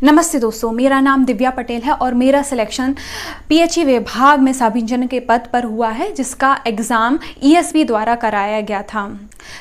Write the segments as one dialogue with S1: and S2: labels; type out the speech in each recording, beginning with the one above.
S1: नमस्ते दोस्तों, मेरा नाम दिव्या पटेल है और मेरा सिलेक्शन पीएचई विभाग में सब इंजीनियर के पद पर हुआ है, जिसका एग्ज़ाम ईएसबी द्वारा कराया गया था।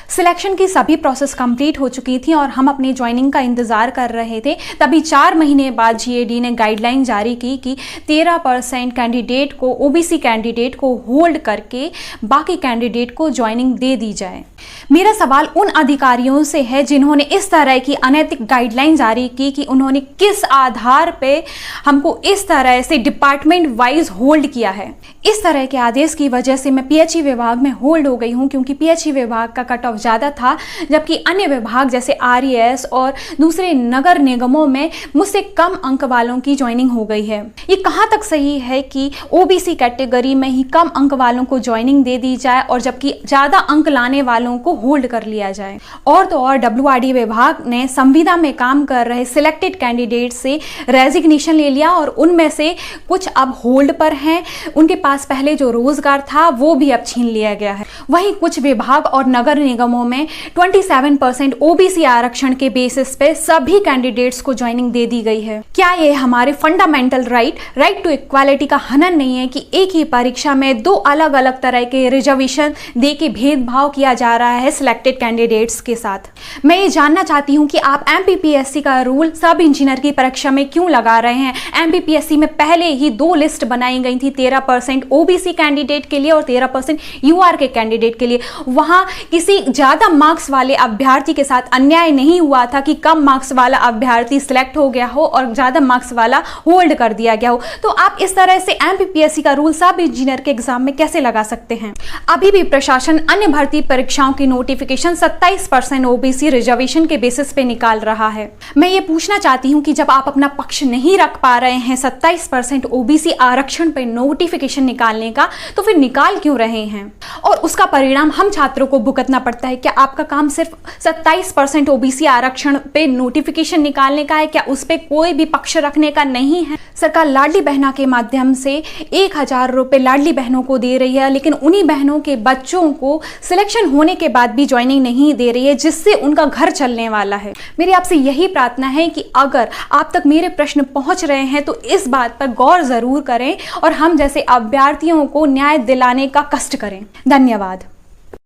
S1: सिलेक्शन की सभी प्रोसेस कंप्लीट हो चुकी थी और हम अपनी ज्वाइनिंग का इंतज़ार कर रहे थे। तभी 4 महीने बाद जीएडी ने गाइडलाइन जारी की कि 13% कैंडिडेट को, ओबीसी कैंडिडेट को होल्ड करके बाकी कैंडिडेट को ज्वाइनिंग दे दी जाए। मेरा सवाल उन अधिकारियों से है जिन्होंने इस तरह की अनैतिक गाइडलाइन जारी की कि उन्होंने किस आधार पे हमको इस तरह से डिपार्टमेंट वाइज होल्ड किया है। इस तरह के आदेश की वजह से मैं पीएचई विभाग में होल्ड हो गई हूं, क्योंकि पीएचई विभाग का कट ऑफ ज़्यादा था, जबकि अन्य विभाग जैसे आरईएस और दूसरे नगर निगमों में मुझसे कम अंक वालों की ज्वाइनिंग हो गई है। ये कहाँ तक सही है कि ओबीसी कैटेगरी में ही कम अंक वालों को ज्वाइनिंग दे दी जाए और जबकि ज़्यादा अंक लाने वालों को होल्ड कर लिया जाए। और तो और डब्ल्यूआरडी विभाग ने संविदा में काम कर रहे सिलेक्टेड कैंडिडेट से रेजिग्नेशन ले लिया और उनमें से कुछ अब होल्ड पर हैं। उनके पास पहले जो रोजगार था वो भी अब छीन लिया गया है। वहीं कुछ विभाग और नगर निगमों में 27% ओबीसी आरक्षण के बेसिस पे सभी कैंडिडेट्स को ज्वाइनिंग दे दी गई है। क्या ये हमारे फंडामेंटल राइट टू इक्वालिटी का हनन नहीं है कि एक ही परीक्षा में 2 अलग अलग तरह के रिजर्वेशन दे के भेदभाव किया जा रहा है सिलेक्टेड कैंडिडेट्स के साथ? मैं ये जानना चाहती हूँ कि आप एमपीपीएससी का रूल सब इंजीनियर की परीक्षा में क्यों लगा रहे हैं। एमपीपीएससी में पहले ही 2 लिस्ट बनाई गई थी, 13% ओबीसी कैंडिडेट के लिए और 13% यूआर के कैंडिडेट के लिए। वहां किसी ज्यादा मार्क्स वाले अभ्यर्थी के साथ अन्याय नहीं हुआ था कि कम मार्क्स वाला अभ्यर्थी सिलेक्ट हो गया हो और ज्यादा मार्क्स वाला होल्ड कर दिया गया हो। तो आप इस तरह से एमपीपीएससी का रूल सब इंजीनियर के एग्जाम में कैसे लगा सकते हैं? अभी भी प्रशासन अन्य भर्ती परीक्षाओं की नोटिफिकेशन 27% ओबीसी रिजर्वेशन के बेसिस पे निकाल रहा है। मैं ये पूछना चाहती हूँ कि जब आप अपना पक्ष नहीं रख पा रहे हैं 27% ओबीसी आरक्षण पे नोटिफिकेशन निकालने का, तो फिर निकाल क्यों रहे हैं और उसका परिणाम हम छात्रों को भुगतना पड़ता है? क्या आपका काम सिर्फ 27% ओबीसी आरक्षण पे नोटिफिकेशन निकालने का है? क्या उस पे कोई भी पक्ष रखने का नहीं है? सरकार लाडली बहना के माध्यम से 1000 रुपये लाडली बहनों को दे रही है, लेकिन उन्हीं बहनों के बच्चों को सिलेक्शन होने के बाद भी ज्वाइनिंग नहीं दे रही है, जिससे उनका घर चलने वाला है। मेरी आपसे यही प्रार्थना है कि अगर आप तक मेरे प्रश्न पहुंच रहे हैं तो इस बात पर गौर जरूर करें और हम जैसे अभ्यर्थियों को न्याय दिलाने का कष्ट करें। धन्यवाद।